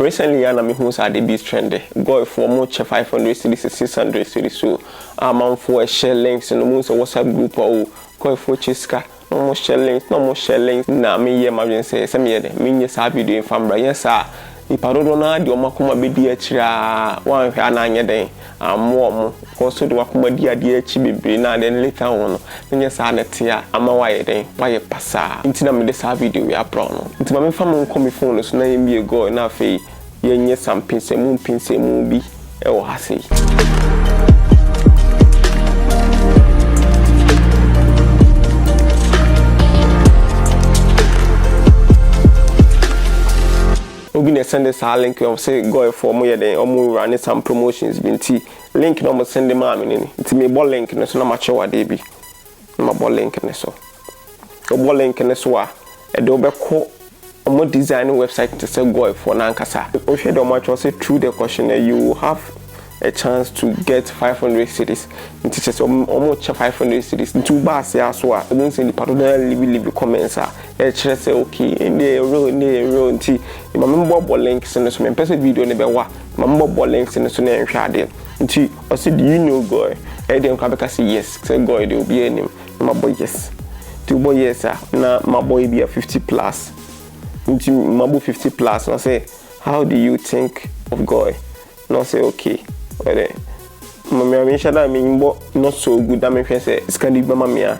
recently and me who said the beast trend GOIL for much 500 cities 600 cities so man for share links in the moon so WhatsApp group or GOIL for chiska no more share links na me ye ma say some ye de me yes video in famra yes sir ipadodo na de omakoma bedi akira wan hwa na anye den ammo also de wakoma di ade achi bebre na den later on no nye sa na tia ama waye den waye pasa ntina me de sa video we apro no ntima me fa mo nkomi phone so na yemi GOIL na fe ye nye sam pinsemu bi e wo hase Obi send us a link of say GOIL for more than running some promotions binti link no mo send them am ni nti me bo link no so na ma chewa de bi ma bo link ne so o bo link ne so a e do be ko mo design website to say GOIL for na nkasa o hwe do ma chewa say through the questionnaire you will have a chance to get 500 cities nti say almost 500 cities nti ba se aso a o send the partner leave comments a e chere say okay in the row nti ma membo links in so me person video ne be wa ma membo links in so na nhwe ade nti o say do you know GOIL e dem ka be ka say yes say GOIL dey obi anim ma boy yes to boy yes na ma boy be 50 plus nti ma bo 50 plus na say how do you think of GOIL no say okay well me shada me mbo not so good that me say skandi be mamia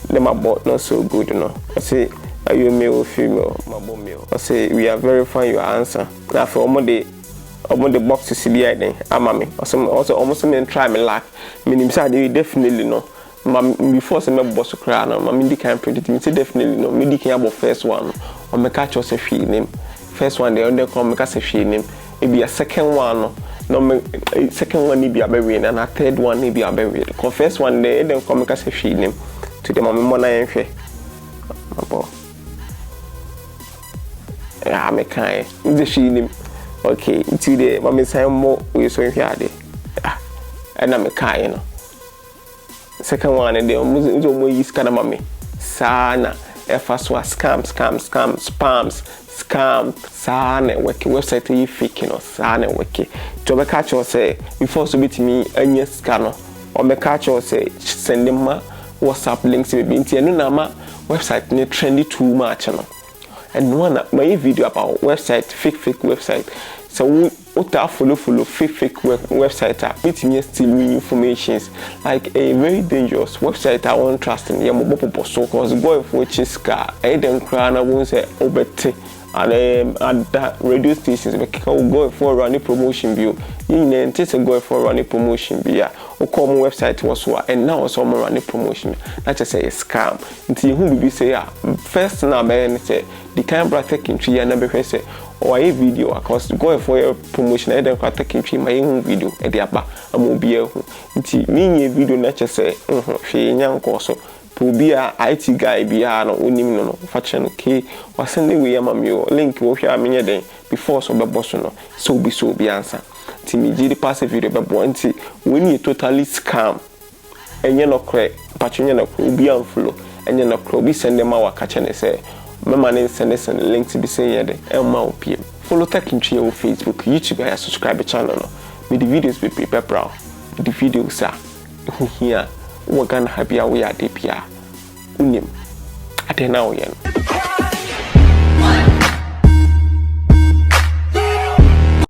them about not so good no I say are you male or female mabo male I say we are verifying your answer now for the box to see then amame also almost me try me luck me say they definitely no before say me boss cry no me di can predict me say definitely no me di can about first one or me catch us a fee name first one they under come me catch a fee name it be a second one no second one be a very and a third one be a very the first one they then come make us a fee name to the mommy mona enhwe abo ya me kai the fee name okay to the mommy say mo we so enhwe ade na me kai no second one they nzo mo yi scan mommy sana e first one scam sana work website yi fake no sana work to be catch us say before so bit me anya scan or me catch us say send them WhatsApp links be nti enu na ma website ne trendy too much no and one my video about website fake website so we follow fake website bit me still new informations like a very dangerous website I won't trust in ya mo popo so cause GOIL for chiska e dem kra na won say obete and that radio stations be GOIL for running promotion bio you know say GOIL for running promotion bio o come website was so and now so mo running promotion that just say a scam until who be say first na be say the camera taking tree and be say or a video because GOIL for your promotion and then taking tree my video e dey aba am obi ehu nti me video na che say hwe nyanko so Pobia IT guy bia no onim no fa no ke wasende we amamio link wo hwa amenye den before so be boss no so bi answer ti mi gidi pass video be bo nti when you totally scam enye no kre patwenye no kre obi anflo enye no kre obi send ma waka che ne say mema ne send link to be say yede emma opiem follow Tech Intri on Facebook YouTube and subscribe channel no me the videos be prepare proud the videos are here we're gonna have ya we are deep ya unim atena oyen